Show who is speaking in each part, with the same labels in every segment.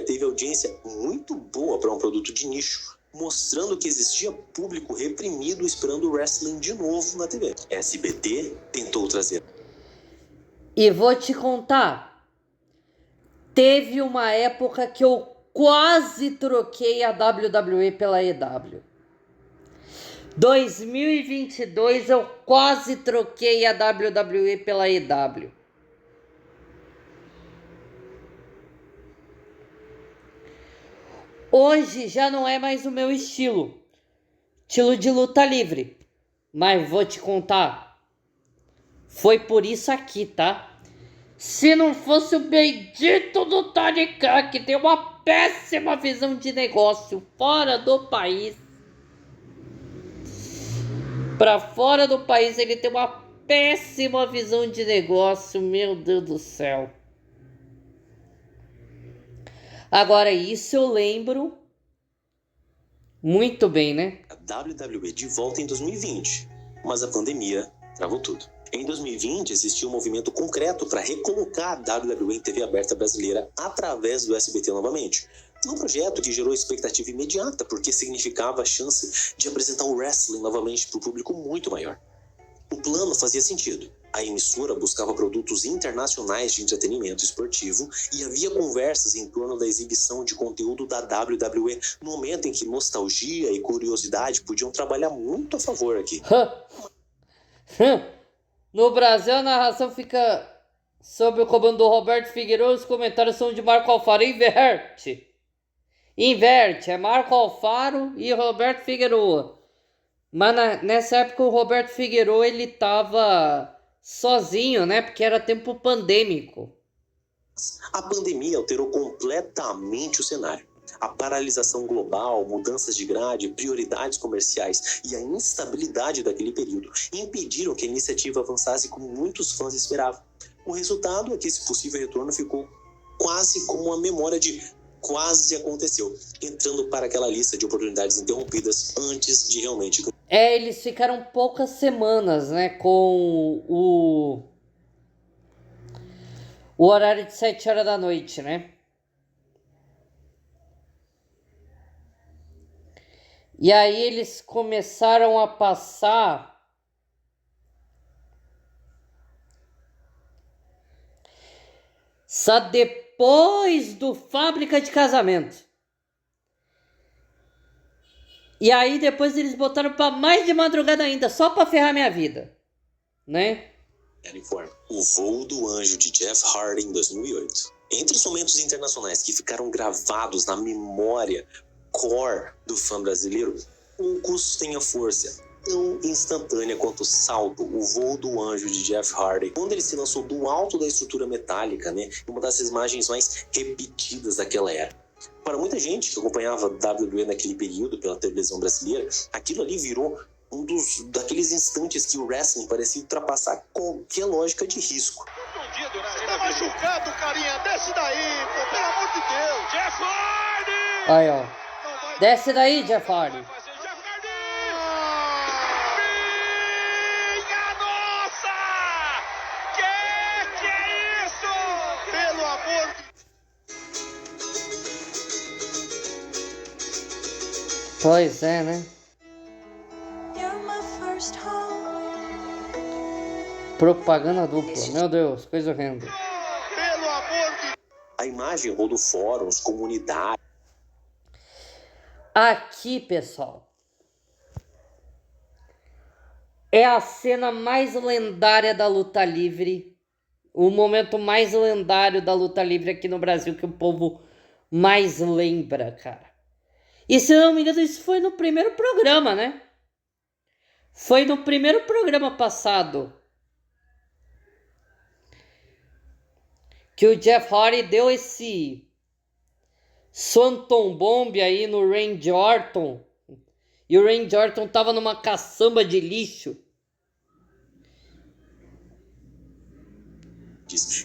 Speaker 1: teve audiência muito boa para um produto de nicho, mostrando que existia público reprimido esperando o wrestling de novo na TV. SBT tentou trazer.
Speaker 2: E vou te contar, teve uma época que eu quase troquei a WWE pela EW. 2022 eu quase troquei a WWE pela EW. Hoje já não é mais o meu estilo de luta livre. Mas vou te contar, foi por isso aqui, tá? Se não fosse o bendito do Tony Khan, que tem uma péssima visão de negócio fora do país. Pra fora do país ele tem uma péssima visão de negócio, meu Deus do céu. Agora isso eu lembro muito bem, né?
Speaker 1: A WWE de volta em 2020, mas a pandemia travou tudo. Em 2020 existiu um movimento concreto para recolocar a WWE em TV aberta brasileira através do SBT novamente. Um projeto que gerou expectativa imediata, porque significava a chance de apresentar o wrestling novamente para o público muito maior. O plano fazia sentido. A emissora buscava produtos internacionais de entretenimento esportivo e havia conversas em torno da exibição de conteúdo da WWE, no momento em que nostalgia e curiosidade podiam trabalhar muito a favor aqui.
Speaker 2: No Brasil a narração fica sob o comando do Roberto Figueiredo, os comentários são de Marco Alfaro. Inverte, é Marco Alfaro e Roberto Figueiredo. Mas nessa época o Roberto Figueiredo ele tava sozinho, né? Porque era tempo pandêmico.
Speaker 1: A pandemia alterou completamente o cenário. A paralisação global, mudanças de grade, prioridades comerciais e a instabilidade daquele período impediram que a iniciativa avançasse como muitos fãs esperavam. O resultado é que esse possível retorno ficou quase como uma memória de quase aconteceu, entrando para aquela lista de oportunidades interrompidas antes de realmente...
Speaker 2: Eles ficaram poucas semanas, né, com o horário de 7 horas da noite, né? E aí eles começaram a passar só depois do Fábrica de Casamento. E aí depois eles botaram pra mais de madrugada ainda, só pra ferrar minha vida, né?
Speaker 1: O Voo do Anjo de Jeff Hardy em 2008. Entre os momentos internacionais que ficaram gravados na memória core do fã brasileiro, poucos têm a força tão instantânea quanto o salto, o Voo do Anjo de Jeff Hardy, quando ele se lançou do alto da estrutura metálica, né? Uma das imagens mais repetidas daquela era. Para muita gente que acompanhava a WWE naquele período pela televisão brasileira, aquilo ali virou daqueles instantes que o wrestling parecia ultrapassar qualquer lógica de risco.
Speaker 3: Você tá machucado, carinha, desce daí, pô, pelo amor de Deus. Jeff Hardy!
Speaker 2: Aí, ó. Desce daí, Jeff Hardy.
Speaker 3: Minha nossa! Que é isso? Pelo amor de...
Speaker 2: Pois é, né? Propaganda dupla, meu Deus, coisa horrenda.
Speaker 3: Pelo amor de...
Speaker 1: A imagem rodou fóruns, comunidades.
Speaker 2: Aqui, pessoal, é a cena mais lendária da luta livre. O momento mais lendário da luta livre aqui no Brasil, que o povo mais lembra, cara. E se não me engano, isso foi no primeiro programa, né? Foi no primeiro programa passado que o Jeff Hardy deu esse Swanton Bomb aí no Randy Orton. E o Randy Orton tava numa caçamba de lixo.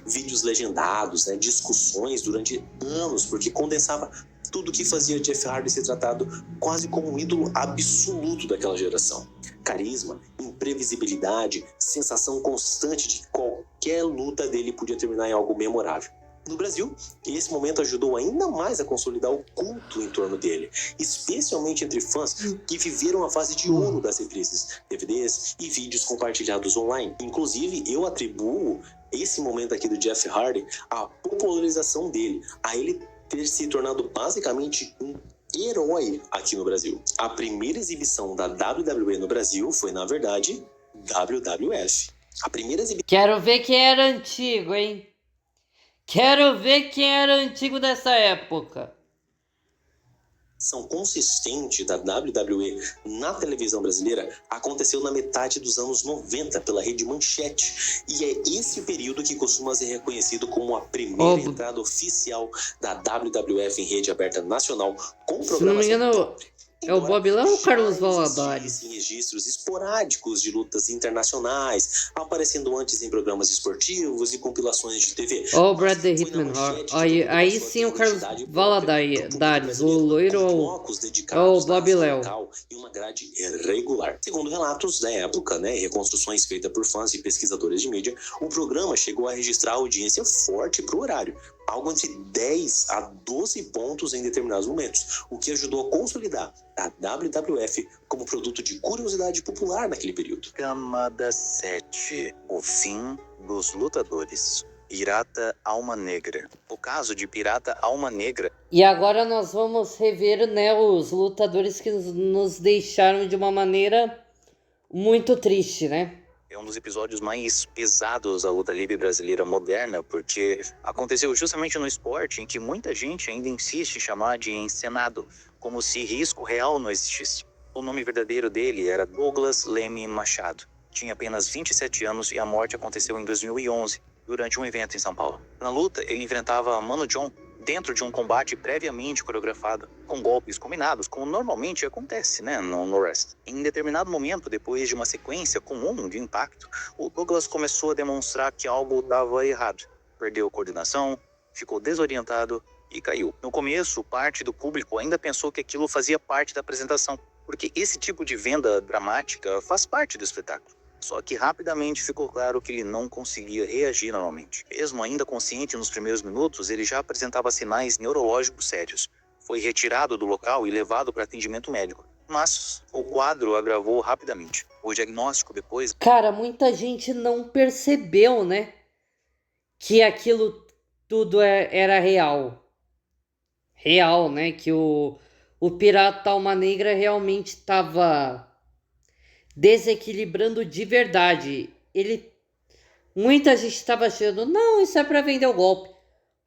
Speaker 1: Vídeos legendados, né, discussões durante anos, porque condensava tudo que fazia Jeff Hardy ser tratado quase como um ídolo absoluto daquela geração. Carisma, imprevisibilidade, sensação constante de que qualquer luta dele podia terminar em algo memorável. No Brasil, esse momento ajudou ainda mais a consolidar o culto em torno dele, especialmente entre fãs que viveram a fase de ouro das reprises, DVDs e vídeos compartilhados online. Inclusive, eu atribuo esse momento aqui do Jeff Hardy à popularização dele, a ele ter se tornado basicamente um herói aqui no Brasil. A primeira exibição da WWE no Brasil foi, na verdade, WWF. A primeira exibição...
Speaker 2: Quero ver quem era antigo, hein? Quero ver quem era antigo dessa época.
Speaker 1: consistente da WWE na televisão brasileira aconteceu na metade dos anos 90 pela rede Manchete, e é esse período que costuma ser reconhecido como a primeira entrada oficial da WWF em rede aberta nacional com programação.
Speaker 2: Se não me engano, é o Bob Léo ou o Carlos Valadares?
Speaker 1: Em registros esporádicos de lutas internacionais, aparecendo antes em programas esportivos e compilações de TV.
Speaker 2: O Brad the Hitman Hart. Aí sim o Carlos Valadares, o loiro é o Bob Léo.
Speaker 1: E uma grade regular. Segundo relatos da época, e reconstruções feitas por fãs e pesquisadores de mídia, o programa chegou a registrar audiência forte para o horário, algo entre 10 a 12 pontos em determinados momentos, o que ajudou a consolidar a WWF como produto de curiosidade popular naquele período.
Speaker 4: Camada 7. O fim dos lutadores. Pirata Alma Negra. O caso de Pirata Alma Negra.
Speaker 2: E agora nós vamos rever, os lutadores que nos deixaram de uma maneira muito triste,
Speaker 4: É um dos episódios mais pesados da luta livre brasileira moderna, porque aconteceu justamente no esporte em que muita gente ainda insiste em chamar de encenado, como se risco real não existisse. O nome verdadeiro dele era Douglas Leme Machado. Tinha apenas 27 anos e a morte aconteceu em 2011, durante um evento em São Paulo. Na luta, ele enfrentava Mano John dentro de um combate previamente coreografado, com golpes combinados, como normalmente acontece, no wrestling. Em determinado momento, depois de uma sequência comum de impacto, o Douglas começou a demonstrar que algo dava errado. Perdeu coordenação, ficou desorientado e caiu. No começo, parte do público ainda pensou que aquilo fazia parte da apresentação, porque esse tipo de venda dramática faz parte do espetáculo. Só que rapidamente ficou claro que ele não conseguia reagir normalmente. Mesmo ainda consciente nos primeiros minutos, ele já apresentava sinais neurológicos sérios. Foi retirado do local e levado para atendimento médico. Mas o quadro agravou rapidamente. O diagnóstico depois...
Speaker 2: Cara, muita gente não percebeu, que aquilo tudo era real. Real, que o Pirata Alma Negra realmente estava desequilibrando de verdade. Muita gente estava achando, não, isso é para vender o golpe,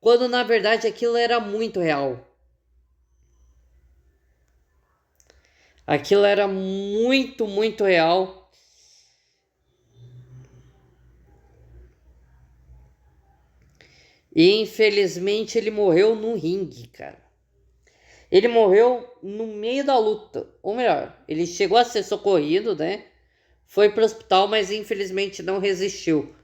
Speaker 2: quando na verdade aquilo era muito real. Aquilo era muito, muito real. E infelizmente ele morreu no ringue, cara. Ele morreu no meio da luta. Ou melhor, ele chegou a ser socorrido, Foi pro hospital, mas infelizmente não resistiu.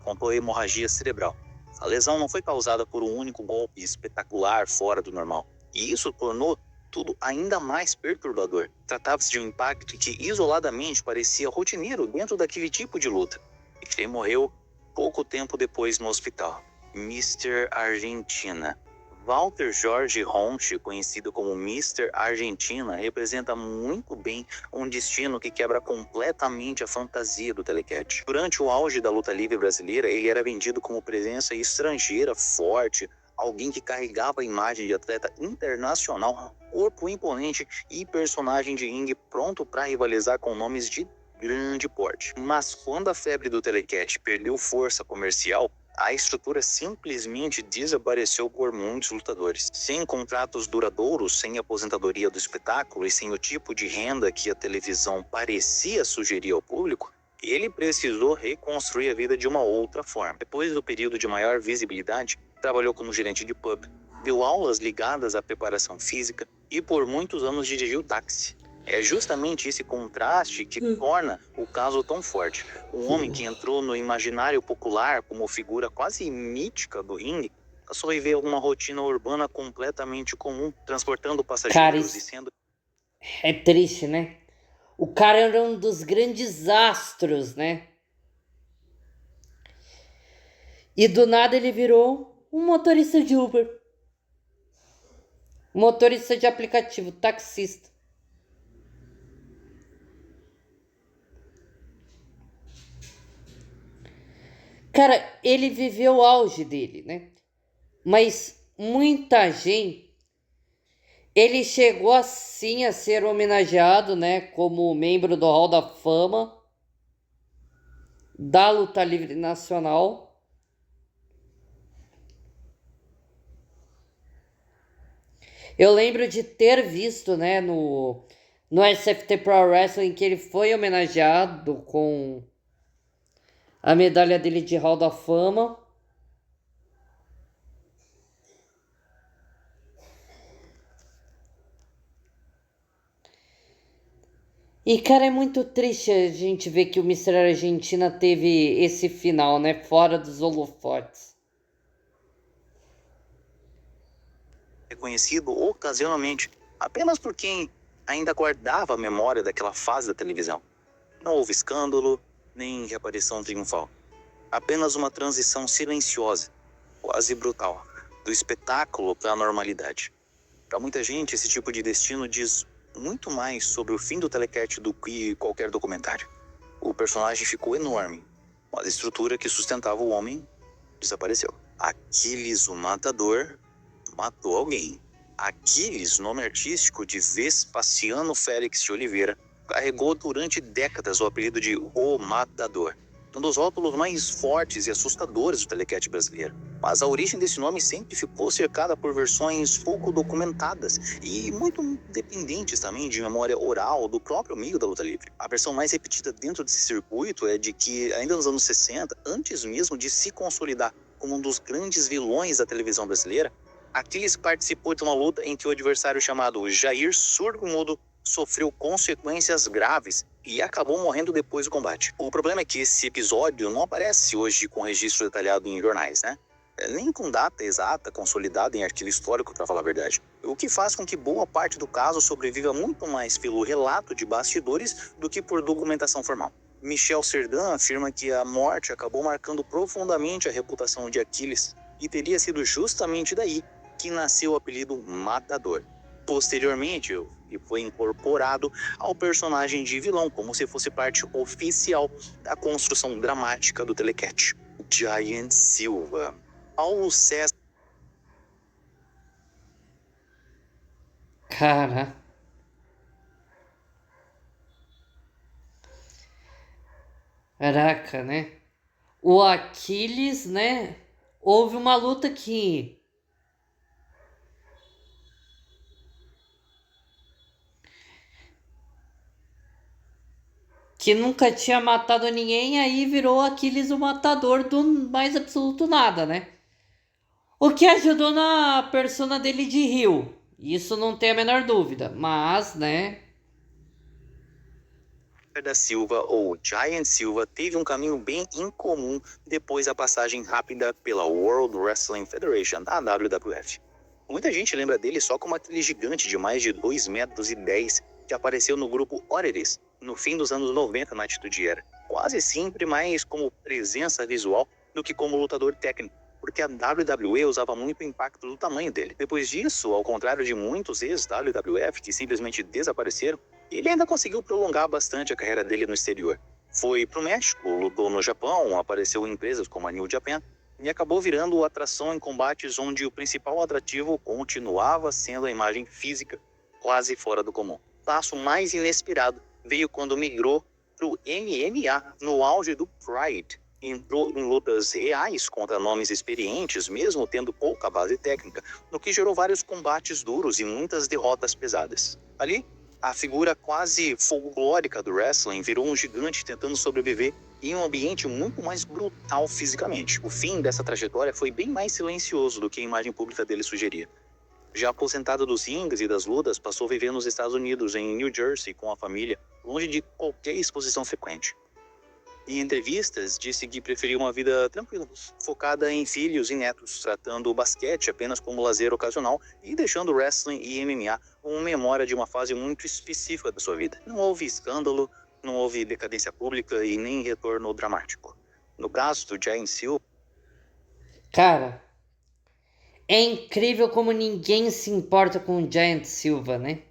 Speaker 4: Contou hemorragia cerebral. A lesão não foi causada por um único golpe espetacular fora do normal. E isso tornou tudo ainda mais perturbador. Tratava-se de um impacto que isoladamente parecia rotineiro dentro daquele tipo de luta. E ele morreu pouco tempo depois no hospital. Mr. Argentina. Walter Jorge Ronchi, conhecido como Mr. Argentina, representa muito bem um destino que quebra completamente a fantasia do telecat. Durante o auge da luta livre brasileira, ele era vendido como presença estrangeira forte, alguém que carregava a imagem de atleta internacional, corpo imponente e personagem de ringue pronto para rivalizar com nomes de grande porte. Mas quando a febre do telecat perdeu força comercial, a estrutura simplesmente desapareceu por muitos lutadores. Sem contratos duradouros, sem aposentadoria do espetáculo e sem o tipo de renda que a televisão parecia sugerir ao público, ele precisou reconstruir a vida de uma outra forma. Depois do período de maior visibilidade, trabalhou como gerente de pub, deu aulas ligadas à preparação física e por muitos anos dirigiu táxi. É justamente esse contraste que torna o caso tão forte. Um homem que entrou no imaginário popular como figura quase mítica do ringue, passou a viver uma rotina urbana completamente comum, transportando passageiros e sendo...
Speaker 2: É triste, O cara era um dos grandes astros, E do nada ele virou um motorista de Uber. Motorista de aplicativo, taxista. Cara, ele viveu o auge dele, né? Mas muita gente... Ele chegou assim a ser homenageado, né? Como membro do Hall da Fama da Luta Livre Nacional. Eu lembro de ter visto, né, no SFT Pro Wrestling que ele foi homenageado com a medalha dele de Hall da Fama. E, cara, é muito triste a gente ver que o Mr. Argentina teve esse final, né, fora dos holofotes.
Speaker 4: Reconhecido ocasionalmente apenas por quem ainda guardava a memória daquela fase da televisão. Não houve escândalo, nem reaparição triunfal. Apenas uma transição silenciosa, quase brutal, do espetáculo para a normalidade. Para muita gente, esse tipo de destino diz muito mais sobre o fim do Telecat do que qualquer documentário. O personagem ficou enorme, mas a estrutura que sustentava o homem desapareceu. Aquiles, o Matador, matou alguém. Aquiles, nome artístico de Vespasiano Félix de Oliveira, carregou durante décadas o apelido de O Matador, um dos rótulos mais fortes e assustadores do telecat brasileiro. Mas a origem desse nome sempre ficou cercada por versões pouco documentadas e muito dependentes também de memória oral do próprio meio da luta livre. A versão mais repetida dentro desse circuito é de que, ainda nos anos 60, antes mesmo de se consolidar como um dos grandes vilões da televisão brasileira, Aquiles participou de uma luta em que o adversário chamado Jair Surdo-Mudo sofreu consequências graves e acabou morrendo depois do combate. O problema é que esse episódio não aparece hoje com registro detalhado em jornais, né? Nem com data exata consolidada em arquivo histórico, para falar a verdade. O que faz com que boa parte do caso sobreviva muito mais pelo relato de bastidores do que por documentação formal. Michel Serdan afirma que a morte acabou marcando profundamente a reputação de Aquiles e teria sido justamente daí que nasceu o apelido Matador. Posteriormente, e foi incorporado ao personagem de vilão, como se fosse parte oficial da construção dramática do telecat. Giant Silva. Paulo César.
Speaker 2: Cara. Caraca, né? O Aquiles, né? Houve uma luta que nunca tinha matado ninguém, aí virou Aquiles o matador do mais absoluto nada, né? O que ajudou na persona dele de Rio. Isso não tem a menor dúvida. Mas, né?
Speaker 4: Da Silva, ou Giant Silva, teve um caminho bem incomum depois da passagem rápida pela World Wrestling Federation, da WWF. Muita gente lembra dele só como aquele gigante de mais de 2,10 metros que apareceu no grupo Oddities no fim dos anos 90 na Atitude Era. Quase sempre mais como presença visual do que como lutador técnico, porque a WWE usava muito o impacto do tamanho dele. Depois disso, ao contrário de muitos ex-WWF que simplesmente desapareceram, ele ainda conseguiu prolongar bastante a carreira dele no exterior. Foi pro México, lutou no Japão, apareceu em empresas como a New Japan e acabou virando atração em combates onde o principal atrativo continuava sendo a imagem física, quase fora do comum. O passo mais inesperado veio quando migrou pro MMA no auge do Pride. Entrou em lutas reais contra nomes experientes, mesmo tendo pouca base técnica, no que gerou vários combates duros e muitas derrotas pesadas. Ali, a figura quase folclórica do wrestling virou um gigante tentando sobreviver em um ambiente muito mais brutal fisicamente. O fim dessa trajetória foi bem mais silencioso do que a imagem pública dele sugeria. Já aposentado dos rings e das lutas, passou a viver nos Estados Unidos, em New Jersey, com a família, longe de qualquer exposição frequente. Em entrevistas, disse que preferia uma vida tranquila, focada em filhos e netos, tratando o basquete apenas como lazer ocasional e deixando o wrestling e MMA como memória de uma fase muito específica da sua vida. Não houve escândalo, não houve decadência pública e nem retorno dramático. No caso do Giant Silva,
Speaker 2: Cara, é incrível como ninguém se importa com o Giant Silva, né?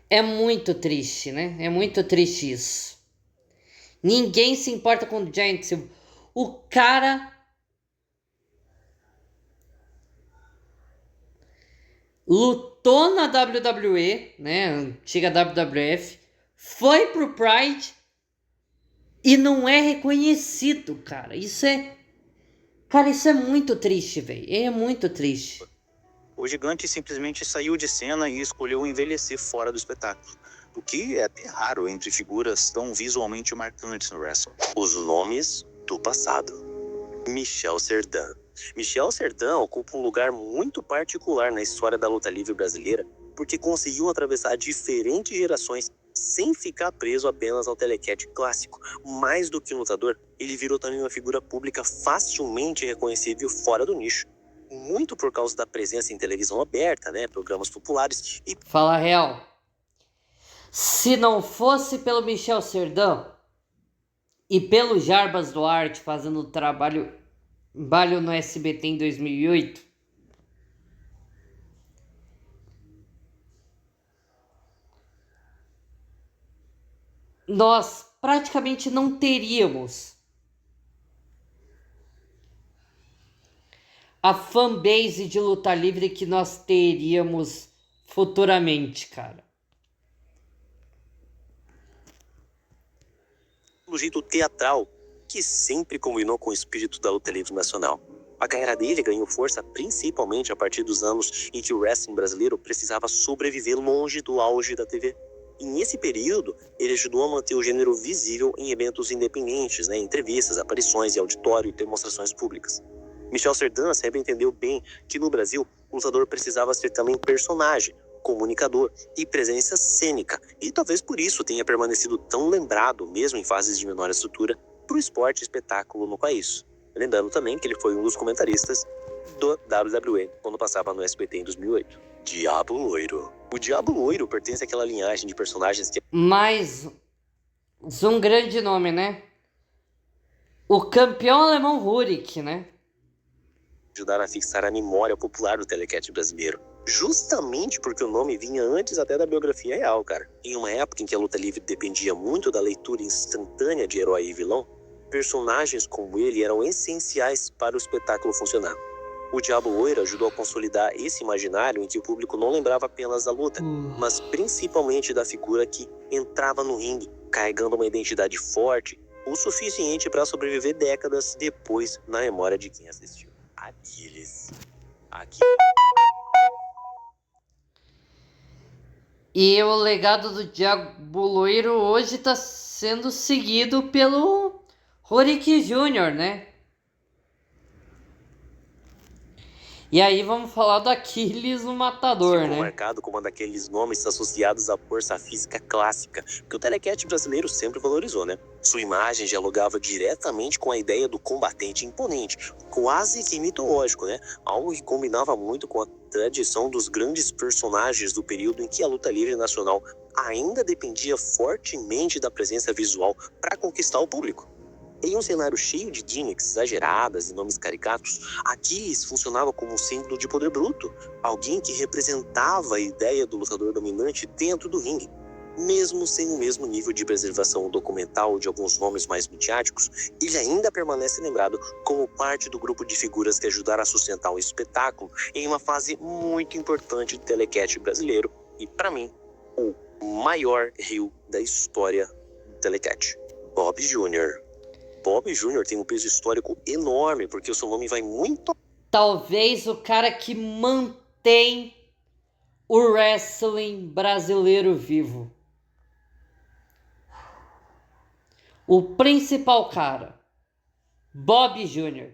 Speaker 2: É muito triste, né? É muito triste isso. Ninguém se importa com o Giant Silva. O cara lutou na WWE, né? Antiga WWF. Foi pro Pride e não é reconhecido, cara. Isso é... Cara, isso é muito triste, velho. É muito triste.
Speaker 4: O gigante simplesmente saiu de cena e escolheu envelhecer fora do espetáculo, o que é até raro entre figuras tão visualmente marcantes no wrestling.
Speaker 1: Os nomes do passado. Michel Serdan. Michel Serdan ocupa um lugar muito particular na história da luta livre brasileira, porque conseguiu atravessar diferentes gerações sem ficar preso apenas ao telecat clássico. Mais do que um lutador, ele virou também uma figura pública facilmente reconhecível fora do nicho. Muito por causa da presença em televisão aberta, né, programas populares e...
Speaker 2: Fala a real. Se não fosse pelo Michel Serdan e pelo Jarbas Duarte fazendo trabalho no SBT em 2008, nós praticamente não teríamos a fanbase de luta livre que nós teríamos futuramente, cara.
Speaker 1: do jeito teatral, que sempre combinou com o espírito da luta livre nacional. A carreira dele ganhou força principalmente a partir dos anos em que o wrestling brasileiro precisava sobreviver longe do auge da TV. E nesse período, ele ajudou a manter o gênero visível em eventos independentes, né, entrevistas, aparições em auditório e demonstrações públicas. Michel Serdan sempre entendeu bem que no Brasil, o lutador precisava ser também personagem, comunicador e presença cênica, e talvez por isso tenha permanecido tão lembrado, mesmo em fases de menor estrutura, para o esporte e espetáculo no país. Lembrando também que ele foi um dos comentaristas do WWE quando passava no SBT em 2008. Diabo Loiro. O Diabo Loiro pertence àquela linhagem de personagens que...
Speaker 2: Mais um grande nome, né? O campeão alemão Rurik, né?
Speaker 1: ajudaram a fixar a memória popular do telecat brasileiro. Justamente porque o nome vinha antes até da biografia real, cara. Em uma época em que a luta livre dependia muito da leitura instantânea de herói e vilão, personagens como ele eram essenciais para o espetáculo funcionar. O Diabo Loiro ajudou a consolidar esse imaginário em que o público não lembrava apenas da luta, mas principalmente da figura que entrava no ringue, carregando uma identidade forte, o suficiente para sobreviver décadas depois na memória de quem assistiu. Aquiles.
Speaker 2: E o legado do Diabo Loiro hoje está sendo seguido pelo Rurik Jr., né? E aí vamos falar do Aquiles, o Matador,
Speaker 1: Ficou
Speaker 2: né?
Speaker 1: marcado como um daqueles nomes associados à força física clássica, que o telecat brasileiro sempre valorizou, né? Sua imagem dialogava diretamente com a ideia do combatente imponente, quase que mitológico, né? Algo que combinava muito com a tradição dos grandes personagens do período em que a luta livre nacional ainda dependia fortemente da presença visual para conquistar o público. Em um cenário cheio de gimmicks exageradas e nomes caricatos, Aquiles funcionava como um símbolo de poder bruto, alguém que representava a ideia do lutador dominante dentro do ringue. Mesmo sem o mesmo nível de preservação documental de alguns nomes mais midiáticos, ele ainda permanece lembrado como parte do grupo de figuras que ajudaram a sustentar o espetáculo em uma fase muito importante do telecat brasileiro e, para mim, o maior rio da história do telecat, Bob Jr. Bob Jr. tem um peso histórico enorme, porque o seu nome vai muito...
Speaker 2: Talvez o cara que mantém o wrestling brasileiro vivo. O principal cara, Bob Jr.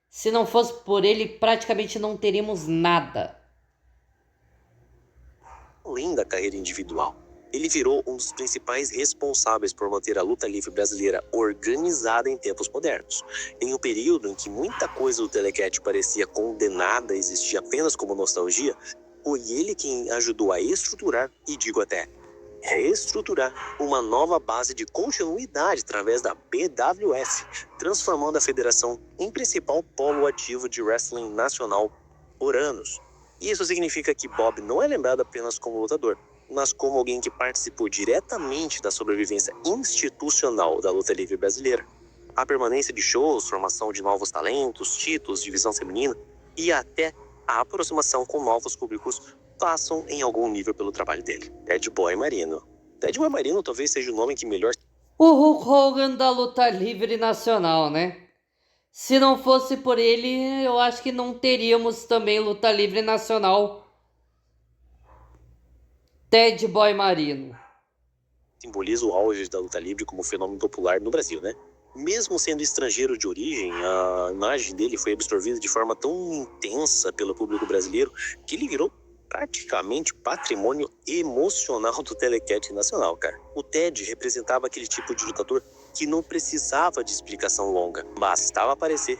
Speaker 2: Se não fosse por ele, praticamente não teríamos nada.
Speaker 1: Além da carreira individual, ele virou um dos principais responsáveis por manter a luta livre brasileira organizada em tempos modernos. Em um período em que muita coisa do telecat parecia condenada a existir apenas como nostalgia, foi ele quem ajudou a estruturar, e digo até, reestruturar uma nova base de continuidade através da BWF, transformando a federação em principal polo ativo de wrestling nacional por anos. Isso significa que Bob não é lembrado apenas como lutador, mas como alguém que participou diretamente da sobrevivência institucional da luta livre brasileira. A permanência de shows, formação de novos talentos, títulos, divisão feminina e até a aproximação com novos públicos passam em algum nível pelo trabalho dele. Ted Boy Marino. Ted Boy Marino talvez seja o nome que melhor...
Speaker 2: O Hulk Hogan da luta livre nacional, né? Se não fosse por ele, eu acho que não teríamos também luta livre nacional. Ted Boy Marino.
Speaker 1: Simboliza o auge da luta livre como fenômeno popular no Brasil, né? Mesmo sendo estrangeiro de origem, a imagem dele foi absorvida de forma tão intensa pelo público brasileiro que ele virou praticamente patrimônio emocional do telecat nacional, cara. O Ted representava aquele tipo de lutador que não precisava de explicação longa. Bastava aparecer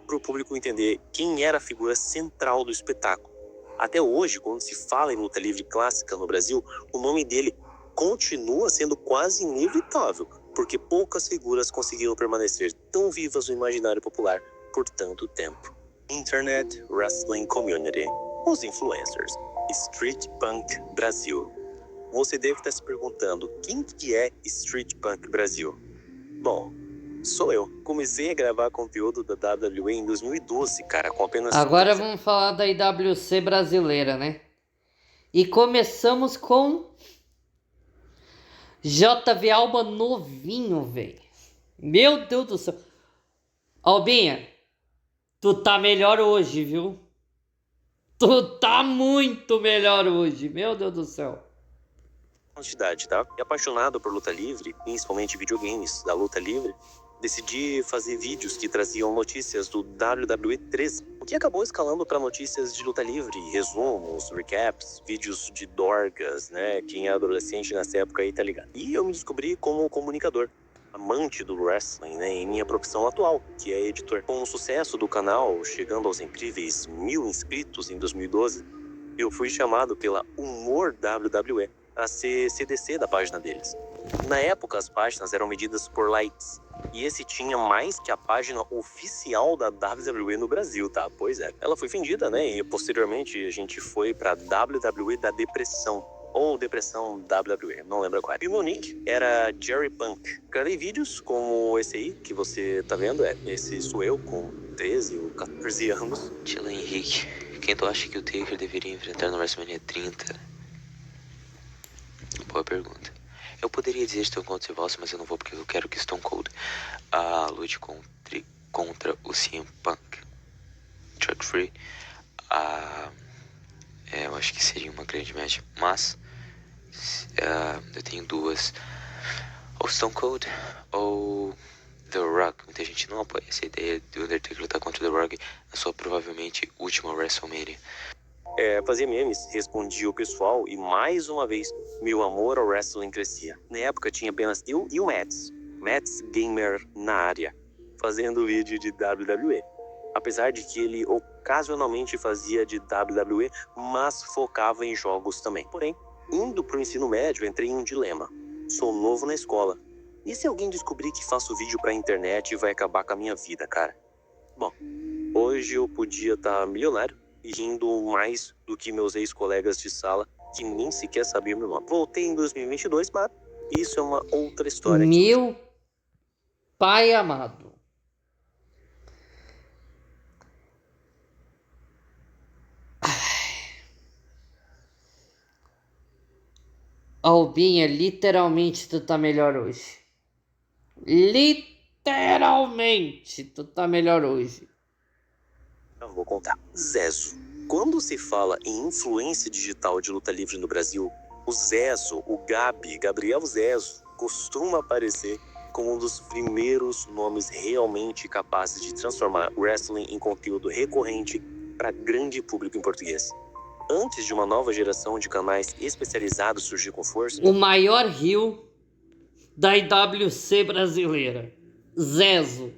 Speaker 1: para o público entender quem era a figura central do espetáculo. Até hoje, quando se fala em luta livre clássica no Brasil, o nome dele continua sendo quase inevitável, porque poucas figuras conseguiram permanecer tão vivas no imaginário popular por tanto tempo. Internet Wrestling Community. Os influencers. Street Punk Brasil. Você deve estar se perguntando, quem que é Street Punk Brasil? Bom, sou eu. Comecei a gravar conteúdo da WWE em 2012, cara, com apenas...
Speaker 2: Agora vamos falar da IWC brasileira, né? E começamos com JV Alba novinho, velho. Meu Deus do céu. Albinha, tu tá melhor hoje, viu? Tu tá muito melhor hoje. Meu Deus do céu.
Speaker 1: Quantidade, tá? E apaixonado por luta livre, principalmente videogames da luta livre, decidi fazer vídeos que traziam notícias do WWE 13, o que acabou escalando para notícias de luta livre, resumos, recaps, vídeos de dorgas, né? Quem é adolescente nessa época aí tá ligado. E eu me descobri como comunicador, amante do wrestling, né, em minha profissão atual, que é editor. Com o sucesso do canal, chegando aos incríveis 1000 inscritos em 2012, eu fui chamado pela Humor WWE a ser CDC da página deles. Na época, as páginas eram medidas por likes, e esse tinha mais que a página oficial da WWE no Brasil, tá? Pois é. Ela foi vendida, né, e posteriormente a gente foi pra WWE da Depressão, ou Depressão WWE, não lembro qual. E o meu nick era Jerry Punk. Gravei vídeos como esse aí, que você tá vendo, esse sou eu, com 13 ou 14 anos.
Speaker 5: Tila Henrique, quem tu acha que o Taker deveria enfrentar no WrestleMania 30? Boa pergunta. Eu poderia dizer Stone Cold Steve, mas eu não vou porque eu quero que Stone Cold lute contra o CM Punk. Chuck Free. Eu acho que seria uma grande match, mas eu tenho duas, ou Stone Cold ou The Rock. Muita gente não apoia essa ideia de Undertaker lutar contra The Rock na sua provavelmente última WrestleMania.
Speaker 1: Fazia memes, respondia o pessoal e mais uma vez meu amor ao wrestling crescia. Na época tinha apenas eu e o Mats Gamer na área, fazendo vídeo de WWE. Apesar de que ele ocasionalmente fazia de WWE, mas focava em jogos também. Porém, indo pro ensino médio, entrei em um dilema. Sou novo na escola. E se alguém descobrir que faço vídeo pra internet, vai acabar com a minha vida, cara? Bom, hoje eu podia estar milionário e rindo mais do que meus ex-colegas de sala, que nem sequer sabiam meu nome. Voltei em 2022, mas isso é uma outra história.
Speaker 2: Meu pai amado. Albinha, literalmente tu tá melhor hoje. Literalmente tu tá melhor hoje.
Speaker 1: Eu vou contar. Zezo. Quando se fala em influência digital de luta livre no Brasil, o Zezo, o Gabriel Zezo, costuma aparecer como um dos primeiros nomes realmente capazes de transformar wrestling em conteúdo recorrente para grande público em português. Antes de uma nova geração de canais especializados surgir com força...
Speaker 2: O maior heel da IWC brasileira, Zezo.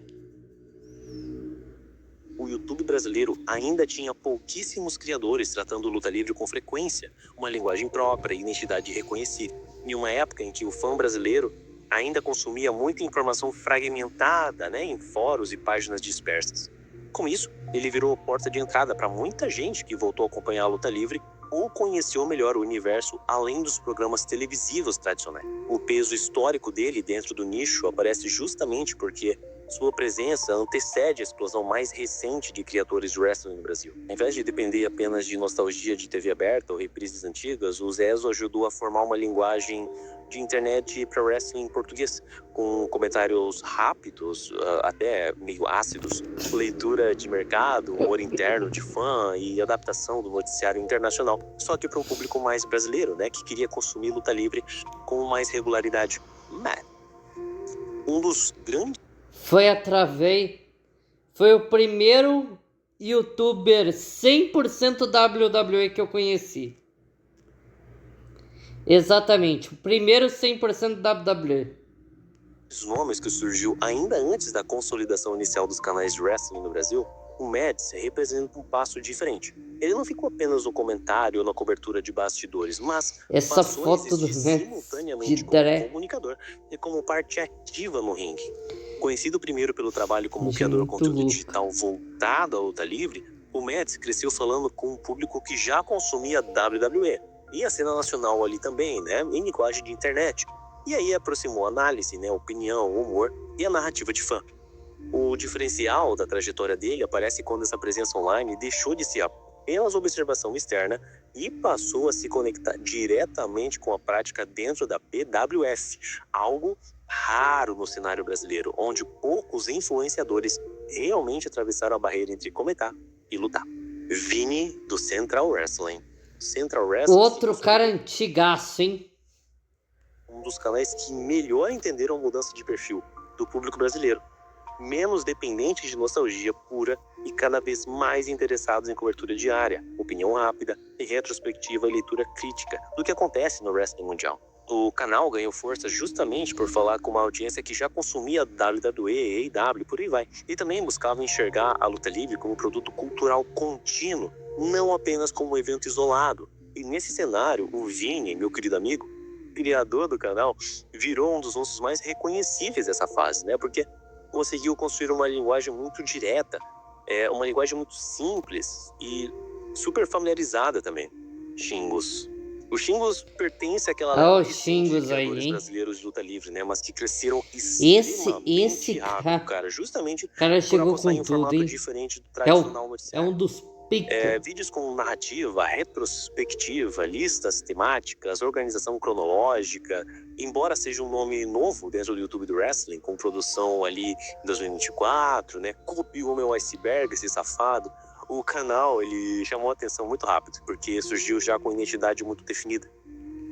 Speaker 1: o YouTube brasileiro ainda tinha pouquíssimos criadores tratando luta livre com frequência, uma linguagem própria e identidade reconhecida. Em uma época em que o fã brasileiro ainda consumia muita informação fragmentada, em fóruns e páginas dispersas. Com isso, ele virou porta de entrada para muita gente que voltou a acompanhar a luta livre ou conheceu melhor o universo além dos programas televisivos tradicionais. O peso histórico dele dentro do nicho aparece justamente porque sua presença antecede a explosão mais recente de criadores de wrestling no Brasil. Ao invés de depender apenas de nostalgia de TV aberta ou reprises antigas, o Zezo ajudou a formar uma linguagem de internet para wrestling em português, com comentários rápidos, até meio ácidos, leitura de mercado, humor interno de fã e adaptação do noticiário internacional, só que para um público mais brasileiro, que queria consumir luta livre com mais regularidade. Um dos grandes
Speaker 2: Foi o primeiro youtuber 100% WWE que eu conheci. Exatamente, o primeiro 100% WWE.
Speaker 1: Os nomes que surgiu ainda antes da consolidação inicial dos canais de wrestling no Brasil, o Mads representa um passo diferente. Ele não ficou apenas no comentário ou na cobertura de bastidores, mas
Speaker 2: essa
Speaker 1: passou
Speaker 2: foto
Speaker 1: a
Speaker 2: do
Speaker 1: existir
Speaker 2: Mads
Speaker 1: simultaneamente
Speaker 2: de
Speaker 1: como
Speaker 2: Dré.
Speaker 1: comunicador e como parte ativa no ringue. Conhecido primeiro pelo trabalho como
Speaker 2: Gente,
Speaker 1: criador de
Speaker 2: muito
Speaker 1: conteúdo
Speaker 2: louco.
Speaker 1: digital voltado à luta livre, o Mads cresceu falando com um público que já consumia WWE e a cena nacional ali também, em linguagem de internet. E aí aproximou a análise, opinião, humor e a narrativa de fã. O diferencial da trajetória dele aparece quando essa presença online deixou de ser apenas observação externa e passou a se conectar diretamente com a prática dentro da BWF, algo raro no cenário brasileiro, onde poucos influenciadores realmente atravessaram a barreira entre comentar e lutar. Vini, do Central Wrestling. Central Wrestling,
Speaker 2: Outro cara antigaço, hein?
Speaker 1: um dos canais que melhor entenderam a mudança de perfil do público brasileiro, menos dependentes de nostalgia pura e cada vez mais interessados em cobertura diária, opinião rápida e retrospectiva e leitura crítica do que acontece no wrestling mundial. O canal ganhou força justamente por falar com uma audiência que já consumia WWE, AEW, por aí vai, e também buscava enxergar a luta livre como produto cultural contínuo, não apenas como um evento isolado. E nesse cenário, o Vini, meu querido amigo, criador do canal, virou um dos rostos mais reconhecíveis dessa fase, porque conseguiu construir uma linguagem muito direta, uma linguagem muito simples e super familiarizada também. Xingos. O Xingos pertence àquela leva recente de criadores brasileiros de luta livre, mas que cresceram extremamente rápido, cara, justamente por
Speaker 2: chegou
Speaker 1: apostar em um formato
Speaker 2: tudo,
Speaker 1: diferente do tradicional noticiário.
Speaker 2: É um dos pica.
Speaker 1: Vídeos com narrativa, retrospectiva, listas temáticas, organização cronológica. Embora seja um nome novo dentro do YouTube do wrestling, com produção ali em 2024, copiou meu iceberg, esse safado. O canal, ele chamou a atenção muito rápido, porque surgiu já com identidade muito definida.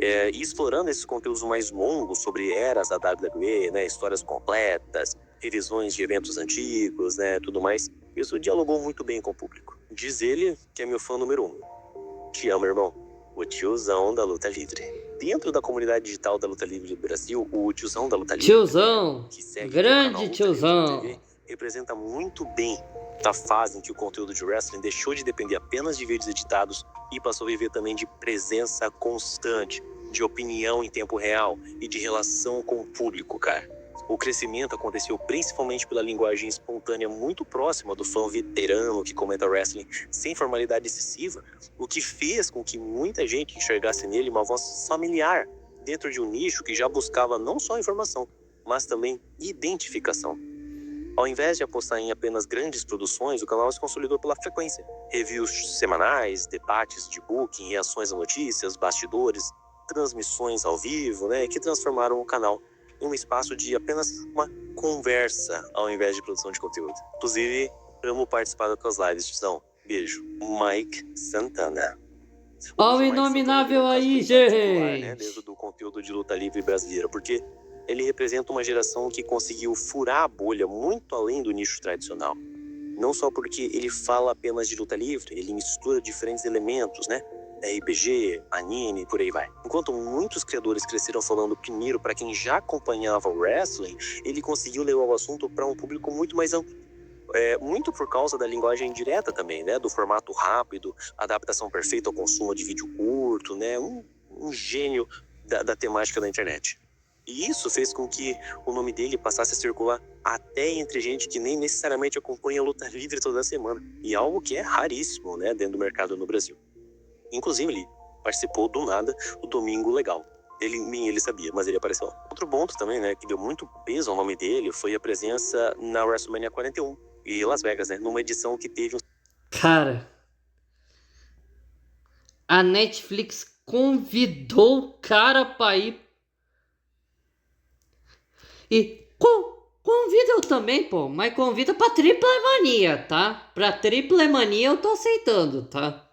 Speaker 1: E explorando esses conteúdos mais longos sobre eras da WWE, histórias completas, revisões de eventos antigos, tudo mais, isso dialogou muito bem com o público. Diz ele que é meu fã número 1. Te amo, irmão. O tiozão da luta livre. Dentro da comunidade digital da luta livre do Brasil, o tiozão da luta livre,
Speaker 2: tiozão,
Speaker 1: que segue
Speaker 2: grande tiozão,
Speaker 1: TV, representa muito bem da fase em que o conteúdo de wrestling deixou de depender apenas de vídeos editados e passou a viver também de presença constante, de opinião em tempo real e de relação com o público, cara. O crescimento aconteceu principalmente pela linguagem espontânea muito próxima do fã veterano que comenta wrestling sem formalidade excessiva, o que fez com que muita gente enxergasse nele uma voz familiar dentro de um nicho que já buscava não só informação, mas também identificação. Ao invés de apostar em apenas grandes produções, o canal se consolidou pela frequência. Reviews semanais, debates de booking, reações a notícias, bastidores, transmissões ao vivo, que transformaram o canal em um espaço de apenas uma conversa, ao invés de produção de conteúdo. Inclusive, amo participar das lives, tiozão. Beijo. Mike Santana.
Speaker 2: Ó o inominável aí, gente!
Speaker 1: Dentro do conteúdo de luta livre brasileira, porque ele representa uma geração que conseguiu furar a bolha muito além do nicho tradicional. Não só porque ele fala apenas de luta livre, ele mistura diferentes elementos, RPG, anime, por aí vai. Enquanto muitos criadores cresceram falando primeiro para quem já acompanhava o wrestling, ele conseguiu levar o assunto para um público muito mais amplo. muito por causa da linguagem direta também, né? Do formato rápido, adaptação perfeita ao consumo de vídeo curto, né? Um gênio da temática da internet. E isso fez com que o nome dele passasse a circular até entre gente que nem necessariamente acompanha a luta livre toda semana. E algo que é raríssimo, né, dentro do mercado no Brasil. Inclusive, ele participou do nada do Domingo Legal. Nem ele sabia, mas ele apareceu lá. Outro ponto também, né, que deu muito peso ao nome dele foi a presença na WrestleMania 41 em Las Vegas, né, numa edição que teve
Speaker 2: Cara, a Netflix convidou o cara pra ir. E convida eu também, pô. Mas convida pra Triple Mania, tá? Pra Triple Mania eu tô aceitando, tá?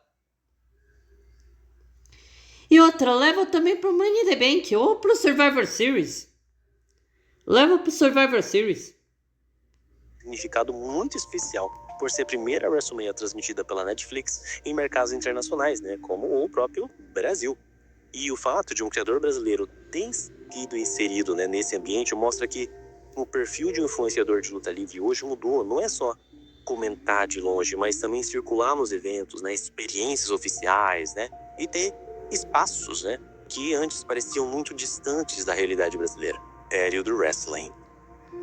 Speaker 2: E outra, leva também pro Money in the Bank ou pro Survivor Series. Leva pro Survivor Series.
Speaker 1: significado muito especial por ser a primeira WrestleMania transmitida pela Netflix em mercados internacionais, né, como o próprio Brasil. E o fato de um criador brasileiro ter sido inserido, né, nesse ambiente mostra que o perfil de um influenciador de luta livre hoje mudou. Não é só comentar de longe, mas também circular nos eventos, né, experiências oficiais, né, e ter espaços, né, que antes pareciam muito distantes da realidade brasileira. Império do Wrestling.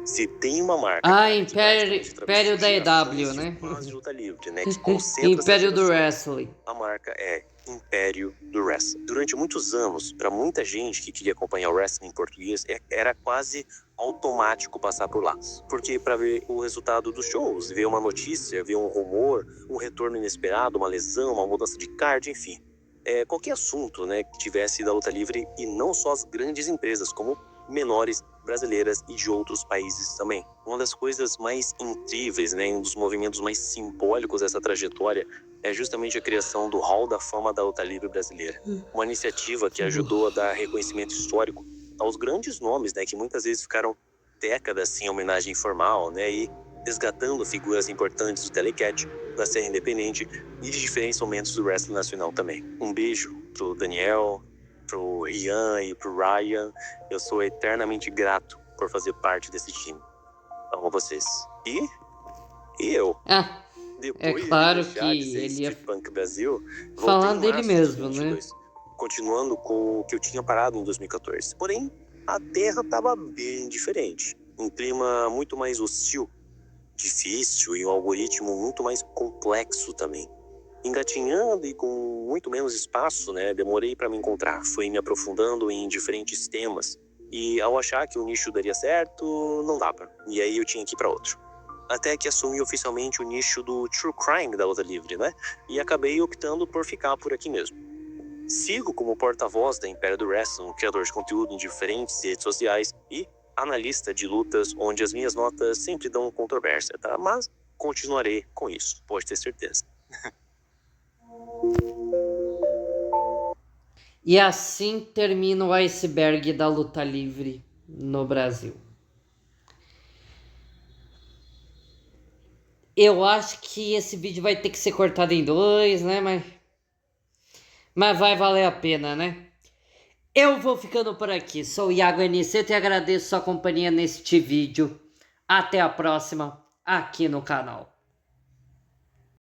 Speaker 1: Se tem uma marca...
Speaker 2: Império da EW, né?
Speaker 1: De luta livre, né, que concentra
Speaker 2: Império do Wrestling.
Speaker 1: A marca é Império do Wrestling. Durante muitos anos, para muita gente que queria acompanhar o wrestling em português, era quase automático passar por lá. Porque para ver o resultado dos shows, ver uma notícia, ver um rumor, um retorno inesperado, uma lesão, uma mudança de card, enfim. Qualquer assunto, né, que tivesse da luta livre, e não só as grandes empresas, como menores, brasileiras e de outros países também. Uma das coisas mais incríveis, né, um dos movimentos mais simbólicos dessa trajetória é justamente a criação do Hall da Fama da Luta Livre Brasileira. Uma iniciativa que ajudou a dar reconhecimento histórico aos grandes nomes, né, que muitas vezes ficaram décadas sem homenagem formal, né, e resgatando figuras importantes do Telecat, da série independente e de diferentes momentos do wrestling nacional também. Um beijo pro Daniel, pro Ian e pro Ryan. Eu sou eternamente grato por fazer parte desse time. Amo vocês. E eu. Depois
Speaker 2: claro
Speaker 1: de
Speaker 2: que
Speaker 1: ele ia Punk Brasil,
Speaker 2: falar dele mesmo,
Speaker 1: 2022, né? Continuando com o que eu tinha parado em 2014. Porém, a terra estava bem diferente. Um clima muito mais hostil, difícil e um algoritmo muito mais complexo também. Engatinhando e com muito menos espaço, né? Demorei para me encontrar. Fui me aprofundando em diferentes temas. E ao achar que o nicho daria certo, não dava. E aí eu tinha que ir para outro. Até que assumi oficialmente o nicho do True Crime da luta livre, né? E acabei optando por ficar por aqui mesmo. Sigo como porta-voz da Império do Wrestling, criador de conteúdo em diferentes redes sociais e analista de lutas, onde as minhas notas sempre dão controvérsia, tá? Mas continuarei com isso, pode ter certeza.
Speaker 2: E assim termina o iceberg da luta livre no Brasil. Eu acho que esse vídeo vai ter que ser cortado em 2, né? Mas vai valer a pena, né? Eu vou ficando por aqui. Sou o Iago Aniceto e agradeço sua companhia neste vídeo. Até a próxima aqui no canal.